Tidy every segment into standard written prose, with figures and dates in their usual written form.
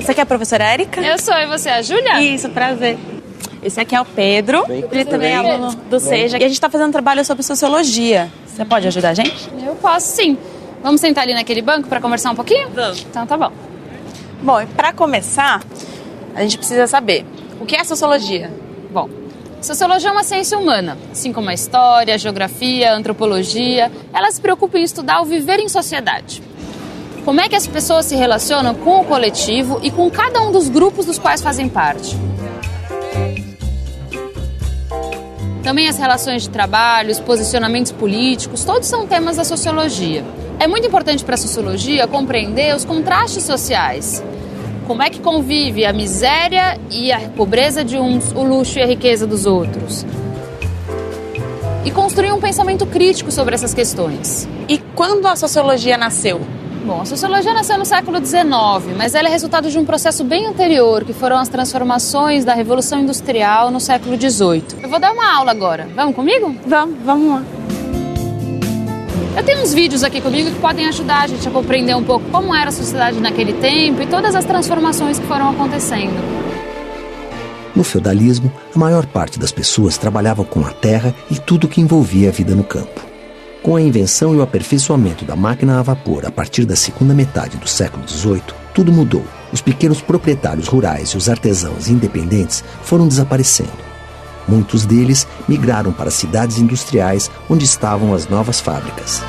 Essa aqui é a professora Érica? Eu sou, e você é a Júlia? Isso, prazer. Esse aqui é o Pedro, ele também é aluno do SEJA. E a gente está fazendo um trabalho sobre sociologia. Você pode ajudar a gente? Eu posso, sim. Vamos sentar ali naquele banco para conversar um pouquinho? Vamos. Então tá bom. Bom, e para começar, a gente precisa saber o que é sociologia. Bom, sociologia é uma ciência humana, assim como a história, a geografia, a antropologia. Ela se preocupa em estudar o viver em sociedade. Como é que as pessoas se relacionam com o coletivo e com cada um dos grupos dos quais fazem parte. Também as relações de trabalho, os posicionamentos políticos, todos são temas da sociologia. É muito importante para a sociologia compreender os contrastes sociais. Como é que convive a miséria e a pobreza de uns, o luxo e a riqueza dos outros. E construir um pensamento crítico sobre essas questões. E quando a sociologia nasceu? Bom, a sociologia nasceu no século XIX, mas ela é resultado de um processo bem anterior, que foram as transformações da Revolução Industrial no século XVIII. Eu vou dar uma aula agora. Vamos comigo? Vamos lá. Eu tenho uns vídeos aqui comigo que podem ajudar a gente a compreender um pouco como era a sociedade naquele tempo e todas as transformações que foram acontecendo. No feudalismo, a maior parte das pessoas trabalhava com a terra e tudo que envolvia a vida no campo. Com a invenção e o aperfeiçoamento da máquina a vapor a partir da segunda metade do século XVIII, tudo mudou. Os pequenos proprietários rurais e os artesãos independentes foram desaparecendo. Muitos deles migraram para cidades industriais onde estavam as novas fábricas.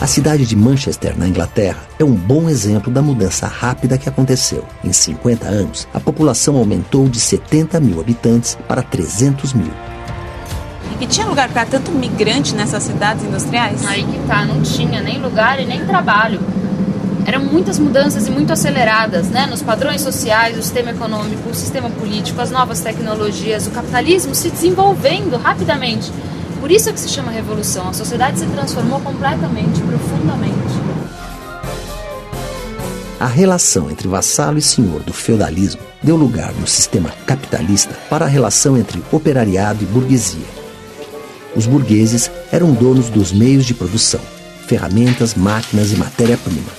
A cidade de Manchester, na Inglaterra, é um bom exemplo da mudança rápida que aconteceu. Em 50 anos, a população aumentou de 70 mil habitantes para 300 mil. E tinha lugar para tanto migrante nessas cidades industriais? Aí que tá, não tinha nem lugar e nem trabalho. Eram muitas mudanças e muito aceleradas, né? Nos padrões sociais, o sistema econômico, o sistema político, as novas tecnologias, o capitalismo se desenvolvendo rapidamente. Por isso é que se chama revolução. A sociedade se transformou completamente, profundamente. A relação entre vassalo e senhor do feudalismo deu lugar no sistema capitalista para a relação entre operariado e burguesia. Os burgueses eram donos dos meios de produção, ferramentas, máquinas e matéria-prima.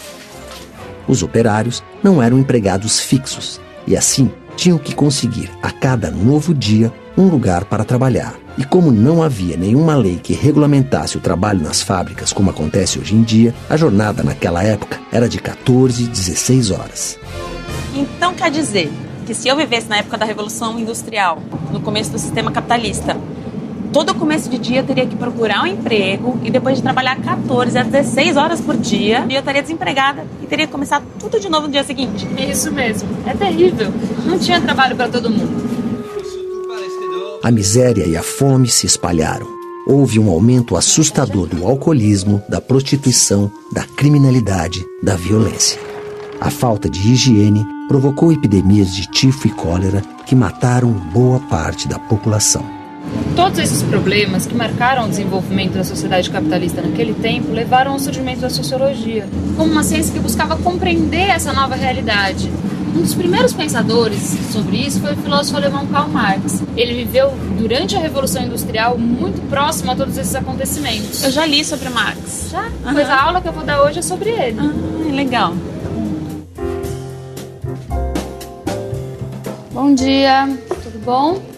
Os operários não eram empregados fixos e, assim, tinham que conseguir, a cada novo dia, um lugar para trabalhar. E como não havia nenhuma lei que regulamentasse o trabalho nas fábricas como acontece hoje em dia, a jornada naquela época era de 14, 16 horas. Então quer dizer que se eu vivesse na época da Revolução Industrial, no começo do sistema capitalista, todo começo de dia eu teria que procurar um emprego e depois de trabalhar 14 a 16 horas por dia, eu estaria desempregada e teria que começar tudo de novo no dia seguinte. É isso mesmo. É terrível. Não tinha trabalho para todo mundo. A miséria e a fome se espalharam. Houve um aumento assustador do alcoolismo, da prostituição, da criminalidade, da violência. A falta de higiene provocou epidemias de tifo e cólera que mataram boa parte da população. Todos esses problemas que marcaram o desenvolvimento da sociedade capitalista naquele tempo levaram ao surgimento da sociologia, como uma ciência que buscava compreender essa nova realidade. Um dos primeiros pensadores sobre isso foi o filósofo alemão Karl Marx. Ele viveu durante a Revolução Industrial muito próximo a todos esses acontecimentos. Eu já li sobre Marx. Já? Pois a aula que eu vou dar hoje é sobre ele. Legal. Bom dia, tudo bom?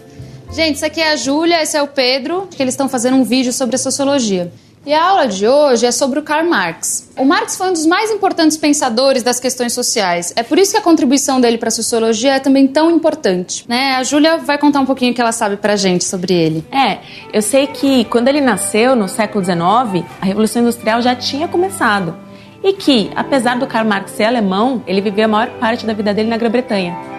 Gente, isso aqui é a Júlia, esse é o Pedro, que eles estão fazendo um vídeo sobre a sociologia. E a aula de hoje é sobre o Karl Marx. O Marx foi um dos mais importantes pensadores das questões sociais. É por isso que a contribuição dele para a sociologia é também tão importante, né? A Júlia vai contar um pouquinho o que ela sabe pra gente sobre ele. Eu sei que quando ele nasceu, no século XIX, a Revolução Industrial já tinha começado. E que, apesar do Karl Marx ser alemão, ele viveu a maior parte da vida dele na Grã-Bretanha.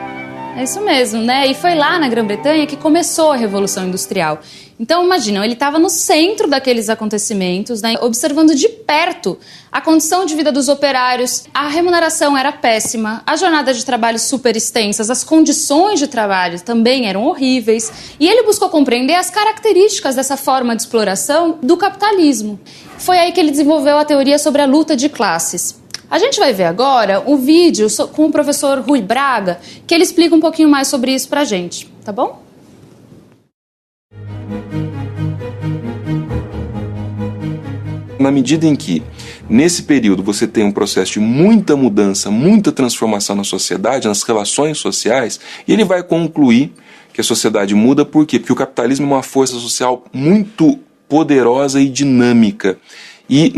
É isso mesmo, né? E foi lá na Grã-Bretanha que começou a Revolução Industrial. Então, imaginam, ele estava no centro daqueles acontecimentos, né? Observando de perto a condição de vida dos operários. A remuneração era péssima, a jornada de trabalho super extensas, as condições de trabalho também eram horríveis. E ele buscou compreender as características dessa forma de exploração do capitalismo. Foi aí que ele desenvolveu a teoria sobre a luta de classes. A gente vai ver agora um vídeo com o professor Rui Braga, que ele explica um pouquinho mais sobre isso pra gente, tá bom? Na medida em que Nesse período você tem um processo de muita mudança, muita transformação na sociedade, nas relações sociais, e ele vai concluir que a sociedade muda. Por quê? Porque o capitalismo é uma força social muito poderosa e dinâmica. E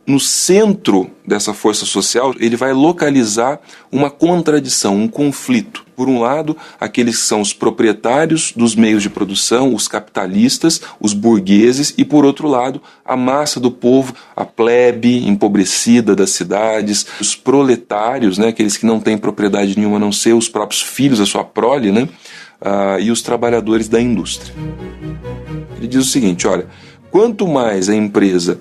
no centro dessa força social, ele vai localizar uma contradição, um conflito. Por um lado, aqueles que são os proprietários dos meios de produção, os capitalistas, os burgueses, e por outro lado, a massa do povo, a plebe empobrecida das cidades, os proletários, né, aqueles que não têm propriedade nenhuma a não ser os próprios filhos, a sua prole, né, e os trabalhadores da indústria. Ele diz o seguinte, olha, quanto mais a empresa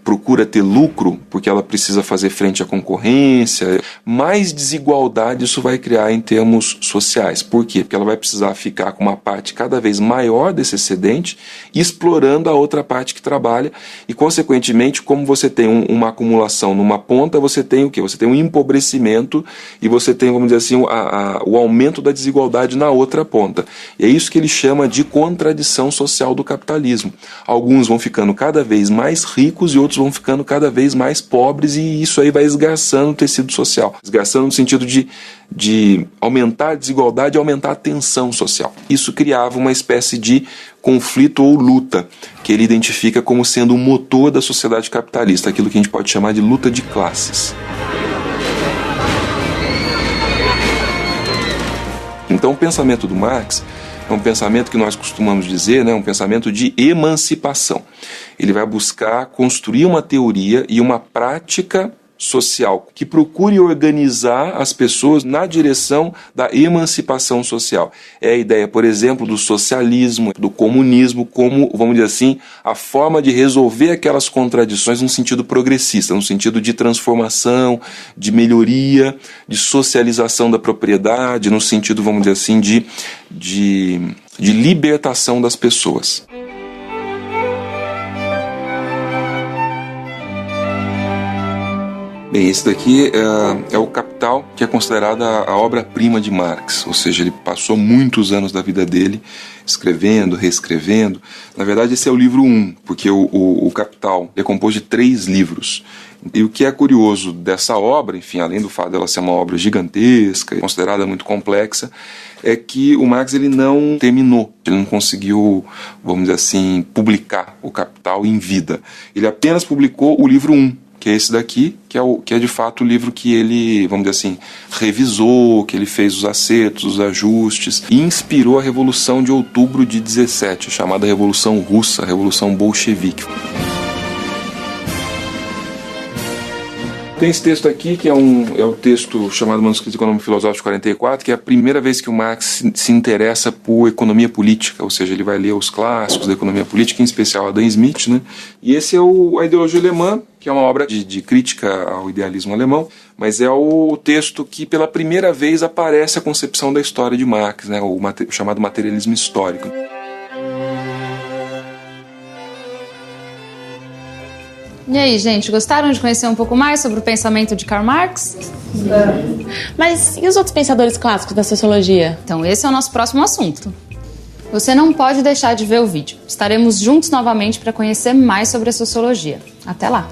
procura ter lucro, porque ela precisa fazer frente à concorrência, mais desigualdade isso vai criar em termos sociais. Por quê? Porque ela vai precisar ficar com uma parte cada vez maior desse excedente, explorando a outra parte que trabalha, e consequentemente, como você tem uma acumulação numa ponta, você tem o quê? Você tem um empobrecimento e você tem, vamos dizer assim, o aumento da desigualdade na outra ponta. E é isso que ele chama de contradição social do capitalismo. Alguns vão ficando cada vez mais ricos e outros vão ficando cada vez mais pobres, e isso aí vai esgarçando o tecido social. Esgarçando no sentido de aumentar a desigualdade e aumentar a tensão social. Isso criava uma espécie de conflito ou luta, que ele identifica como sendo o motor da sociedade capitalista, aquilo que a gente pode chamar de luta de classes. Então o pensamento do Marx é um pensamento que nós costumamos dizer, né, um pensamento de emancipação. Ele vai buscar construir uma teoria e uma prática social que procure organizar as pessoas na direção da emancipação social. É a ideia, por exemplo, do socialismo, do comunismo, como, vamos dizer assim, a forma de resolver aquelas contradições num sentido progressista, num sentido de transformação, de melhoria, de socialização da propriedade, no sentido, vamos dizer assim, de libertação das pessoas. Bem, esse daqui é o Capital, que é considerada a obra-prima de Marx, ou seja, ele passou muitos anos da vida dele escrevendo, reescrevendo. Na verdade, esse é o livro 1, porque o Capital é composto de 3 livros. E o que é curioso dessa obra, enfim, além do fato dela ser uma obra gigantesca, considerada muito complexa, é que o Marx ele não terminou, ele não conseguiu, vamos dizer assim, publicar o Capital em vida. Ele apenas publicou o livro 1, que é esse daqui, que é de fato o livro que ele, vamos dizer assim, revisou, que ele fez os acertos, os ajustes, e inspirou a Revolução de Outubro de 17, chamada Revolução Russa, a Revolução Bolchevique. Tem esse texto aqui, que é o texto chamado Manuscrito Econômico Filosófico 44, que é a primeira vez que o Marx se interessa por economia política, ou seja, ele vai ler os clássicos da economia política, em especial a Adam Smith, né? E esse é a Ideologia Alemã, que é uma obra de crítica ao idealismo alemão, mas é o texto que pela primeira vez aparece a concepção da história de Marx, né? O chamado materialismo histórico. E aí, gente, gostaram de conhecer um pouco mais sobre o pensamento de Karl Marx? Mas e os outros pensadores clássicos da sociologia? Então, esse é o nosso próximo assunto. Você não pode deixar de ver o vídeo. Estaremos juntos novamente para conhecer mais sobre a sociologia. Até lá!